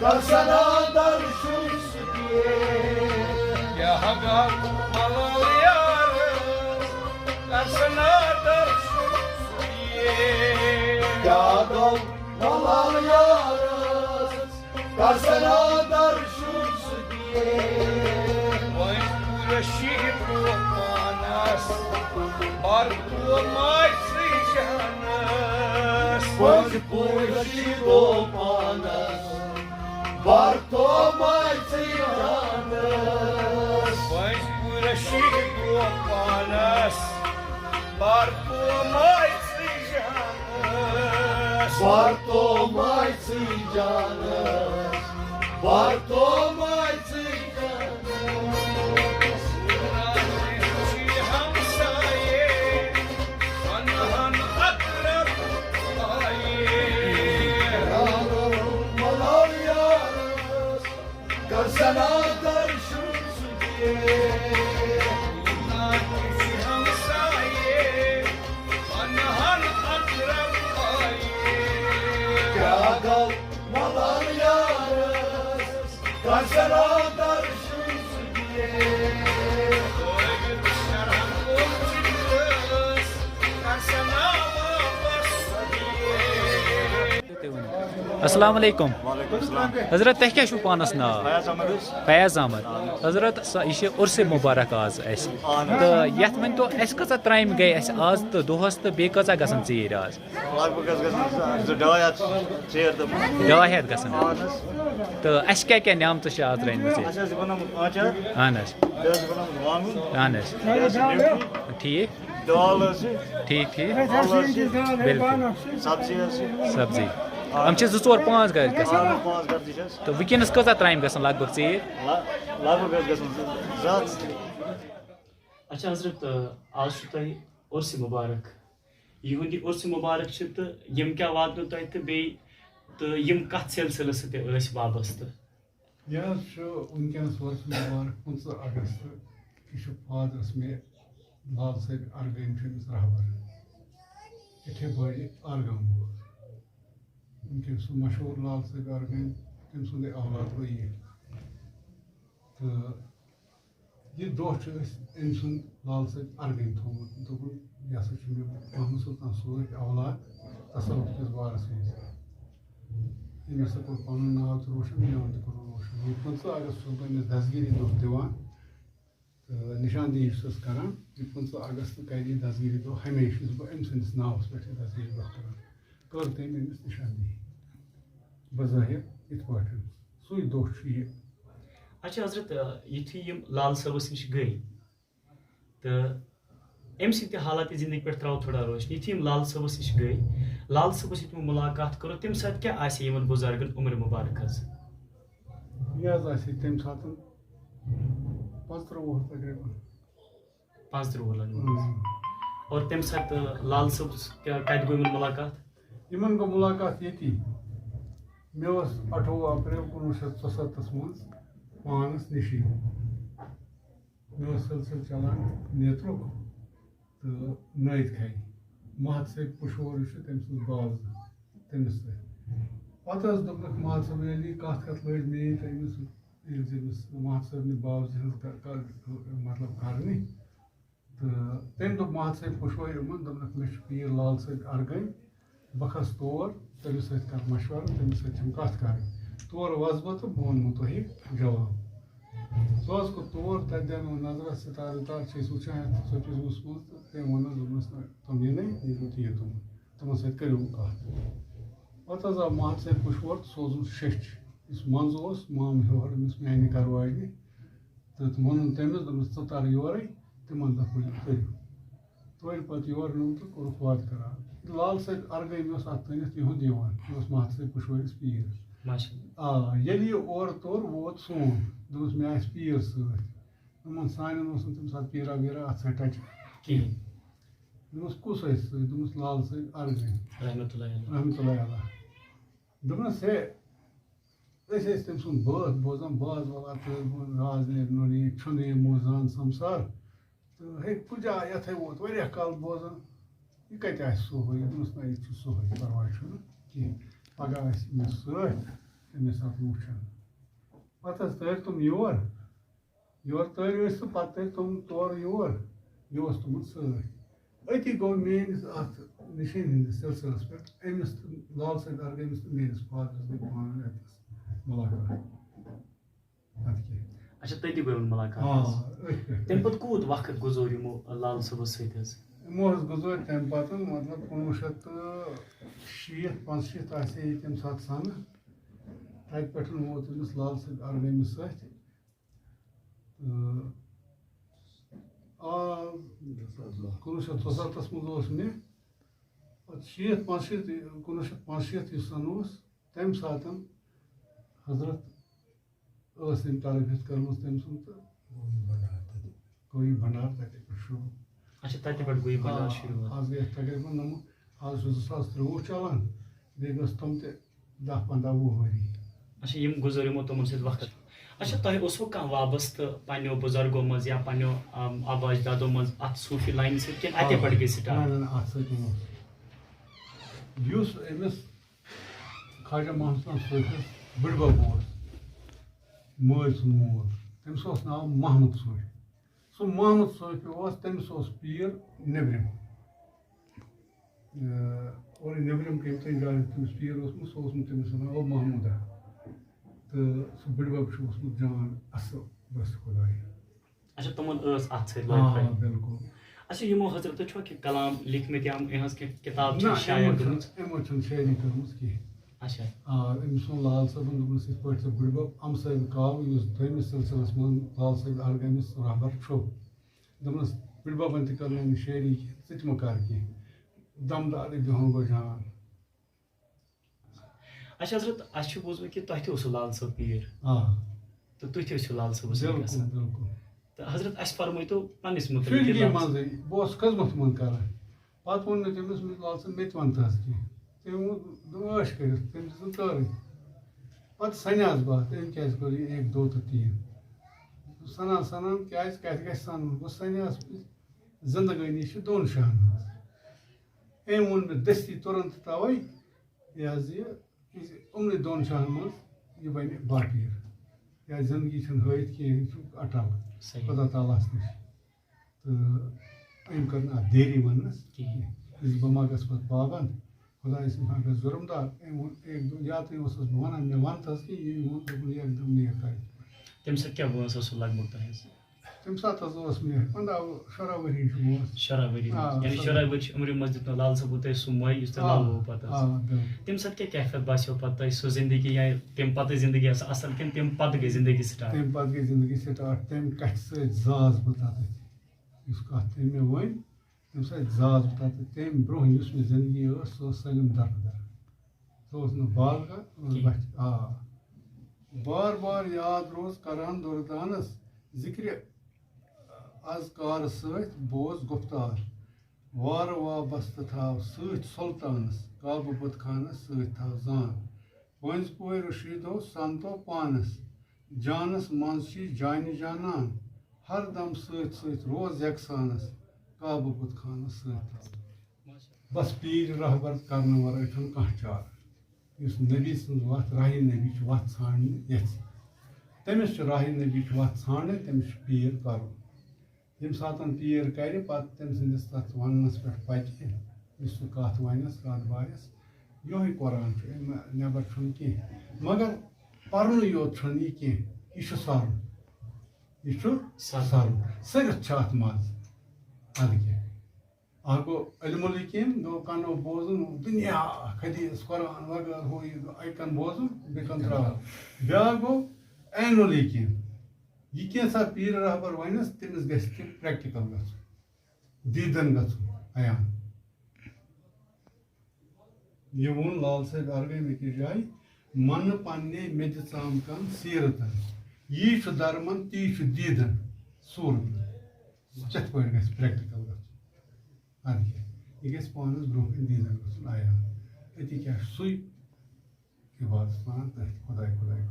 Karsana darşun diye Ya Hagar malal yarız Karsana darşun Ya dol malal yarız Karsana darşun diye Vay uğraşıp panas Barku maysı janız Pode puxi do panas Barto mai tsiganas Vay uğraşıp panas Barku maysı janız Barto mai tsiganas Barto mai tsiganas Hamsaye Anhan akrab aye Malal yarız Karsana darşun diye Kağıt malal yarız Karsana darşun diye السلام علیکم وعلیکم السلام حضرت تہ کیا پانس ناو فیاض احمد حظ فیاض احمد حضرت یہ عرص مبارک آز اس تو یت ون تو اس کژا ترامہ گئی اس آز تو دہس تو بیٚیہِ کۭژاہ گژھان ژیٖرۍ آز لگ بگ گژھان 2-2 ژیر تہٕ 200 گژھان اہن حظ تو اس کیٛاہ نعمتہٕ چھِ آز رٔنمٕژ اَسہِ حظ چھِ بنومُت آنچار اہن حظ بیٚیہِ حظ چھِ بنومُت وانٛگُن اہن حظ بیٚیہِ حظ چھِ نیوٗٹری ٹھیٖک دال حظ چھِ ٹھیٖک ٹھیٖک پھل حظ چھِ بالکل سبزی حظ چھِ سبزی یِم چھِ 2-4-5 گرِ گژھان 5 گرتی چھِ اَسہِ تو وٕنکٮ۪نس کۭژاہ ترامہِ گژھان لگ بگ ژیٖرۍ لگ بگ حظ گژھان 2 اچھا حضرت آج چھُ تۄہہِ عرسہِ مُبارک یِہُنٛد یہِ عرسہِ مُبارک چھِ تہٕ یِم کیٛاہ واتنو تۄہہِ تہٕ بیٚیہِ تہٕ یِم کَتھ سِلسِلَس سۭتۍ ٲسۍ وابستہٕ یہ حظ چھُ وٕنکٮ۪نس ورس مُبارک 15 اگست یہِ چھُ فادرس مےٚ لال صٲب ارگٲمۍ چھُ أمِس رہبر یِتھے پٲٹھۍ ارگام وول وٕنکٮ۪ن سُہ مشہوٗر لال صٲب ارگٲمۍ تٔمۍ سُنٛدٕے اولاد گوٚو یہِ تہٕ یہِ دۄہ چھُ أسۍ أمۍ سُنٛد لال صٲب ارگٲمۍ تھوٚومُت دوٚپُن یہِ ہسا چھُ مےٚ محمد سلطان سۭتۍ اولاد تصوُر کِس بارس منٛز أمۍ ہسا کوٚر پنُن ناو تہِ روشن میون تہِ کوٚرُن روشن یہِ 15 اگست چھُس بہٕ أمِس دستگیٖری دۄہ دِوان تہٕ نِشاندہی چھُسس کران یہِ 15 اگست کرِ یہِ دستگیٖری دۄہ ہمیشہِ چھُس بہٕ أمۍ سٕنٛدِس ناوَس پٮ۪ٹھ یہِ دستگیٖری دۄہ کران کٔر تٔمۍ أمِس نِشاندہی بظٲہِر یِتھ پٲٹھۍ سُے دۄہ چھُ یہِ اچھا حضرت یُتھُے یِم لال صٲبَس نِش گٔے تہٕ أمۍ سٕنٛدِ تہِ حالاتِ زندگی پٮ۪ٹھ ترٛاوو تھوڑا روشنی یُتھُے یِم لال صٲبَس نِش گٔے لال صٲبَس سۭتۍ یِمو مُلاقات کٔرٕکھ تَمہِ ساتہٕ کیٛاہ آسہِ یِمن بُزرگن عُمر مُبارک حظ یہِ حظ آسہِ تَمہِ ساتہٕ 35 وُہُر تقریٖباً 35 لگ بگ اور تَمہِ ساتہٕ لال صٲب کَتہِ گوٚو یِمن مُلاقات یِمن گوٚو مُلاقات ییٚتی مےٚ اوس 28 اپریل 1974 منٛز پانس نِشی مےٚ اوس سلسلہٕ چلان نیترُک تہٕ نٲیِد کھنہِ محت صٲب پُشور یُس چھُ تٔمۍ سٕنٛز بال تٔمِس سۭتۍ پتہٕ حظ دوٚپنکھ محت صٲب ییٚلہِ کتھ لٲج میٛٲنۍ تہٕ أمِس ییٚلہِ أمِس محت صٲبنہِ باوزِ ہٕنٛز مطلب کرنہِ تہٕ تٔمۍ دوٚپ محت صٲب پُشور یِمن دوٚپنکھ مےٚ چھُ پیٖر لال صٲب ارگٲمۍ بہٕ کھسہٕ تور تٔمِس سۭتۍ کرٕ مشورٕ تٔمِس سۭتۍ چھَم کتھ کرٕنۍ تورٕ وَسہٕ بہٕ تہٕ بہٕ وَنہو تۄہہِ جواب سُہ حظ گوٚو تور تَتہِ دیٛانو نظرا سِتار وِتار چھِ أسۍ وٕچھان یَتھ سوٚچِس منٛز تہٕ تٔمۍ ووٚنُس دوٚپنَس نہ تِم یِنَے ییٚلہِ تہِ یہِ تِمن سۭتۍ کٔرِو کتھ پتہٕ حظ آو محت صٲب پُشور تہٕ سوزُن شیٚچھ یُس منٛزٕ اوس مام ہیوٚر أمِس میانہِ گرٕواجنہِ تہٕ ووٚنُن تٔمِس دوٚپنَس ژٕ تر یورَے تِمن دۄہ کٔرِو تورِ پتہٕ یورٕ نیوٗ تہٕ کوٚرُکھ وعدٕ کران لال صٲب ارگٲمۍ اوس اَتھ تٲنِتھ یِہُنٛد یِوان یہِ اوس محت صٲب پُشوٲرِس پیٖر ییٚلہِ یہِ اورٕ تور ووت سون دوٚپُس مےٚ آسہِ پیٖر سۭتۍ دوٚپُن سانٮ۪ن اوس نہٕ تَمہِ ساتہٕ پیٖرا ویٖرا اَتھ سۭتۍ ٹچ کِہیٖنۍ دوٚپمَس کُس ٲسۍ سۭتۍ دوٚپمَس لال صٲب ارگٲمۍ رحمتہ اللہ علیہ دوٚپنَس ہے أسۍ ٲسۍ تٔمۍ سُنٛد بٲتھ بوزان باز والا تہٕ راز نیرِ نوٚری چھُنہٕ موزان سمسار تہٕ ہے پُجا یَتھَے ووت واریاہ کال بوزان یہِ کَتہِ آسہِ صُبحٲے دوٚپمَس نہ یہِ چھُ صُبحٲے پرواے چھُنہٕ کِہیٖنۍ پگاہ آسہِ أمِس سۭتۍ تَمے ساتہٕ وٕچھان پَتہٕ حظ تٲرۍ تِم یور تٲرۍ ٲسۍ تہٕ پَتہٕ تٲرۍ تِم تورٕ یور یہِ اوس تِمن سۭتۍ أتی گوٚو میٲنِس اَتھ نِشٲنۍ ہِنٛدِس سِلسِلَس پٮ۪ٹھ أمِس تہٕ لال صٲب ارگٲمِس تہٕ میٲنِس فادرَس گٔے پانہٕ ؤنۍ اَتٮ۪س مُلاقات اَدٕ کیٛاہ اچھا تٔتی گٔے مُلاقات أتھۍ پٮ۪ٹھ تَمہِ پَتہٕ کوٗت وقت گُزور یِمو لال صٲبَس سۭتۍ حظ یِمو حظ گُزٲرۍ تَمہِ پَتہٕ مطلب 1965 آسہِ ہے یہِ تَمہِ ساتہٕ سَنہٕ تَتہِ پٮ۪ٹھ ووت أمِس لال صٲب ارگٲمِس سۭتۍ آ 1967 منٛز اوس مےٚ پَتہٕ 1965 یُس زَن اوس تَمہِ ساتہٕ حضرت ٲس أمۍ تربیت کٔرمٕژ تٔمۍ سُنٛد تہٕ گوٚو یہِ بَنڈار تَتے پٮ۪ٹھ شروع اچھا تَتہِ پٮ۪ٹھ گوٚو یہِ بَنڈار شروٗع آز گٔے تقریٖباً آز چھُ 2023 چلان بیٚیہِ گٔژھ تِم تہِ 10-15 وُہ ؤری اچھا یِم گُزٲرۍ یِمو تِمن سۭتۍ وقت اچھا تۄہہِ اوسوٕ کانٛہہ وابستہٕ پننیو بُزرگو منٛز یا پننیو آبا اجدادو منٛز اَتھ صوٗفی لاینہِ سۭتۍ کِنہٕ اَتے پٮ۪ٹھ گٔے سٹارٹ نہ اَتھ سۭتۍ اوس یُس أمِس خواجہ محمد صٲبَس بٕڈبب اوس مٲلۍ سُنٛد مول تٔمِس اوس ناو محمد صوفی سُہ محمد صوفی اوس تٔمِس اوس پیٖر نیٚبرِم اورٕ نیٚبرِم کٔمۍ تانۍ جایہِ تٔمِس پیٖر اوسمُت سُہ اوسمُت تٔمِس وَنان او محموٗدا تہٕ سُہ بٕڈبب چھُ اوسمُت جان اَصٕل بَس خۄداے اچھا تِمن ٲس اَتھ سۭتۍ لٲگۍ بِلکُل اچھا یِمو حضرتو چھوا کینٛہہ کلام لیکھمٕتۍ یا یِہٕنٛز کینٛہہ کِتاب چھِ نہ شایع گٔمٕژ یِمو چھُنہٕ شٲعری کٔرمٕژ کِہیٖنۍ اچھا أمِس ووٚن لال صٲبن دوٚپنَس یِتھ پٲٹھۍ ژٕ بٕڈبب اَمسٲیِد کاو یُس دوٚیمِس سِلسِلَس منٛز لال صٲب ارگٲمِس رہبر چھُ دوٚپنَس بٕڈببن تہِ کٔر نہٕ أمِس شٲعری کینٛہہ ژٕ تہِ مہ کر کینٛہہ دمدارٕے دِہُن گوٚو جان اچھا حضرت اَسہِ چھُ بوٗزمُت کہِ تۄہہِ تہِ اوسوٕ لال صٲب پیٖر تہٕ تُہۍ تہِ ٲسِو لال صٲبَس سۭتۍ بِلکُل گژھان بِلکُل تہٕ حضرت اَسہِ فرمٲیتو پننِس مُتعلِق شُرگی لال صٲب. منٛزٕے بہٕ اوسُس خدمت تِمن کران پتہٕ ووٚن مےٚ تٔمِس لال صٲب مےٚ تہِ وَن تہٕ حظ کینٛہہ تٔمۍ ووٚن ٲش کٔرِتھ تٔمۍ دِژٕن تٲرٕے پتہٕ سَنیٛاس بہٕ اَتھ أمۍ کیٛازِ کوٚر یہِ 1 2 تہٕ 3 سَنان کیٛازِ کَتہِ گژھِ سَنُن بہٕ سَنیٛاس زِندگٲنی چھِ 2 جاین ہٕنٛز أمۍ ووٚن مےٚ دٔستی تُرنٛت تَوَے یہِ حظ یہِ یِمنٕے 2 جاین منٛز یہِ بَنہِ باپیٖر یا زِندگی چھَنہٕ ہٲیِتھ کینٛہہ یہِ چھُ اَٹل خۄدا تعالیٰ ہَس نِش تہٕ أمۍ کٔر نہٕ اَتھ دیری وَننَس کِہیٖنۍ بہٕ ما گژھٕ پَتہٕ پابنٛد خۄداے سٕنٛدۍ ما گژھٕ ظُلم دار أمۍ ووٚن 1 2 یا تہِ اوسُس بہٕ وَنان مےٚ وَن تہٕ حظ کہِ یہِ ووٚن دوٚپُن یہِ اَکہِ دۄہ نیک کَرِ تَمہِ ساتہٕ کیٛاہ وٲنٛس ٲسوٕ لگ بگ تۄہہِ حظ تَمہِ ساتہٕ حظ اوس مےٚ 15 ؤری چھُ وٲنٛس 16 ؤری آ، یعنی 16 ؤری چھِ عمرِ منٛز دیُتمُت لال صٲبو تۄہہِ سُہ مۄے یُس تۄہہِ لالوٕ پَتہٕ آ ٲس بِلکُل تَمہِ ساتہٕ کیٛاہ کیفیت باسیو پَتہٕ تۄہہِ سُہ زندگی یا تَمہِ پَتہٕ زندگی ٲس اَصٕل کِنہٕ تَمہِ پَتہٕ گٔے زندگی سٹارٹ تَمہِ پَتہٕ گٔے زِندگی سِٹاٹ تَمہِ کَتھِ سۭتۍ زاس بہٕ تَتٮ۪تھ یُس کَتھ تٔمۍ مےٚ ؤنۍ تَمہِ سۭتۍ زاس بہٕ تَتٮ۪تھ تَمہِ برونٛہہ یُس مےٚ زِندگی ٲس سۄ ٲس سٲلِم دربدر سۄ اوس نہٕ باغا بار بار یاد روز کران دُردانَس ذِکرِ اذکار سۭتۍ بوز گُفتار وارٕ وابستہٕ تھاو سۭتۍ سُلطانَس کعبہٕ بُت خانَس سۭتۍ تھاو زان پٔنٛزۍ پورِ رشیٖدو سنتو پانَس جانَس منٛز چھِ جانہِ جانان ہر دم سۭتۍ سۭتۍ روز یکسانَس کعبہٕ بُت خانَس سۭتۍ تھاو بس پیٖر رہبر کرنہٕ وَرٲے چھُنہٕ کانٛہہ چارٕ یُس نبی سٕنٛز وَتھ راہہِ نبی چھُ وَتھ ژھانٛڈنہِ یژھِ تٔمِس چھُ راہہِ نبی چھُ وَتھ ژھانٛڈٕنۍ تٔمِس چھُ پیٖر کَرُن ییٚمہِ ساتہٕ پیٖر کَرِ پَتہٕ تٔمۍ سٕنٛدِس تَتھ وَننَس پٮ۪ٹھ پَکہِ یُس سُہ کَتھ وَنٮ۪س کَتھ بایَس یِہوٚے قۄران چھُ اَمہِ نٮ۪بر چھُنہٕ کینٛہہ مگر پَرنُے یوت چھُنہٕ یہِ کینٛہہ یہِ چھُ سَرُن یہِ چھُ سَرُن صرف چھِ اَتھ منٛز اَدٕ کیٛاہ اکھ گوٚو علمُ الحکیٖم گوٚو کَنو بوزُن دُنیا حدیٖث قۄران وغٲرٕ ہُہ یہِ اَکہِ کَن بوزُن بیٚیہِ کَن ترٛاوُن بیٛاکھ گوٚو عین الحکیٖم یہِ کینٛژھا پیٖر رہبر وَنٮ۪س تٔمِس گژھِ تہِ پرٛٮ۪کٹِکَل گژھُن دیٖدَن گژھُن عیان یہِ ووٚن لال صٲب ارگٲمۍ أکِس جایہِ مَنہٕ پنٛنے مےٚ دِ ژامکَن سیٖرتَن یی چھُ درمن تی چھُ دیٖدَن صوٗرت تِتھ پٲٹھۍ گژھِ پرٛٮ۪کٹِکَل گژھُن اَدٕ کیٛاہ یہِ گژھِ پانَس برونٛہہ کَنہِ دیٖدَن گژھُن عیان أتی کیٛاہ چھُ سُے عبادت وَنان تٔتھۍ خۄداے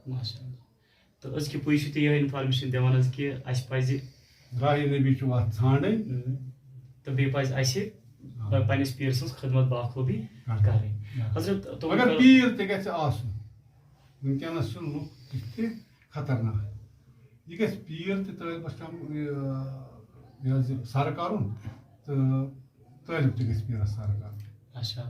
ماشاء اللہ تہٕ أزکہِ پُے چھُ تُہۍ یِہوٚے اِنفارمیشن دِوان حظ کہِ اَسہِ پَزِ راہہِ نبی چھُ وَتھ ژھانٛڈٕنۍ تہٕ بیٚیہِ پَزِ اَسہِ پنٛنِس پیٖر سٕنٛز خدمت باخوٗبی کَرٕنۍ حضرت مگر پیٖر تہِ گژھِ آسُن ونکس لوک تھی خطرناک یہ گھس پیر تہ طالبس تام یہ سر کرن تو طالب تہ گھس پیرس سر کرن. اچھا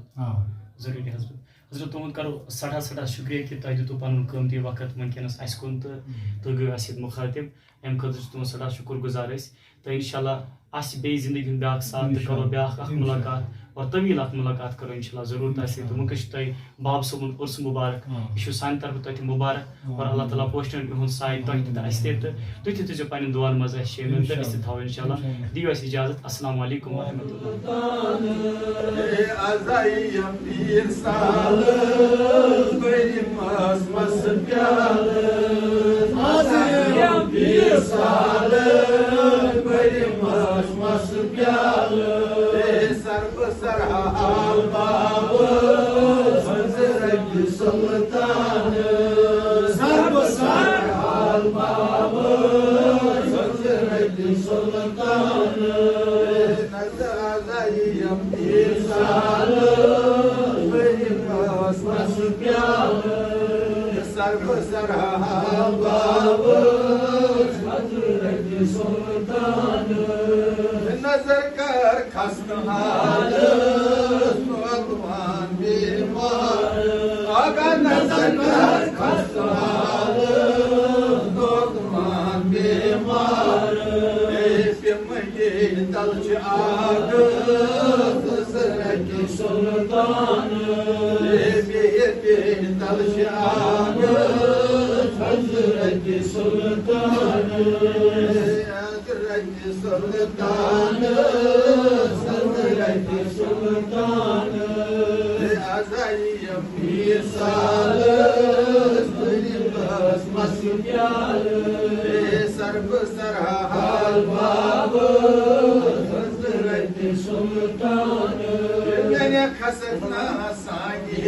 ضروری حضرت تہد کرو سٹھا شکریہ کہ تہ دتو پن قیمتی وقت ونکس اس کن تو گو اس مخاطب ام خاطر تم سٹھا شکر گزار تو انشاءاللہ آس بی زندگی ہند بیاکھ ساتھ تو کرو بیاکھ اخ ملاقات اور طویل اخ ملاقات کرو انشاءاللہ ضرور تہ سۭتۍ. وٕنکٮ۪س چھُ تۄہہِ باب صٲبُن عرس مبارک یہ چھُ سانہِ طرفہٕ تۄہہِ تہِ مبارک اور اللہ تعالیٰ پوشن یِہُنٛد سایہِ تۄہہِ تہِ تہٕ اَسہِ تہِ تہٕ تُہۍ تہِ تھٲیزیو پنٕنٮ۪ن دُعاہن منٛز اَسہِ شٲمِل تہٕ أسۍ تہِ تھاوو انشاءاللہ. دِیِو اَسہِ اِجازت. السلام علیکم ورحمۃ نظر کر خستہ حالت نوجوان بیمار آقا نظر کر خستہ حالت نوجوان بیمار پیمگی تلچ آگ زرکی سلطان بیتی تلچ آگ زرکی سلطان سلطان سلطان سلطان ازائی پیر سالس بس مسیال سر بسر حال باب حضرت سلطان میں نے خسنا سانی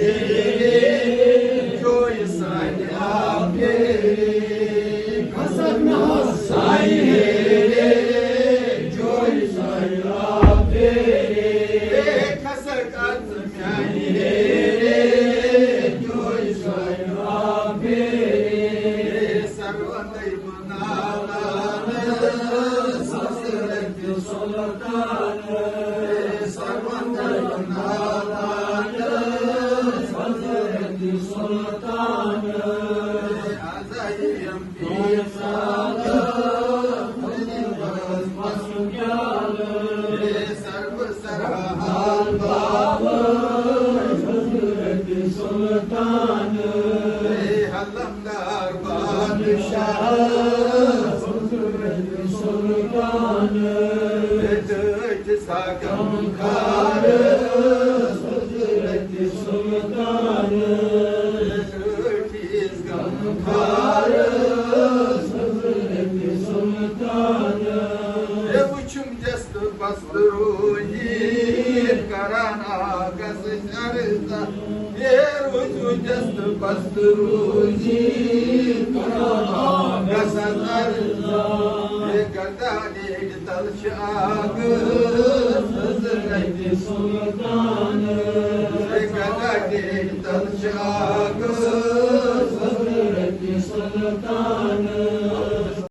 جو یہ سانی آپ خسنا سانی سلطان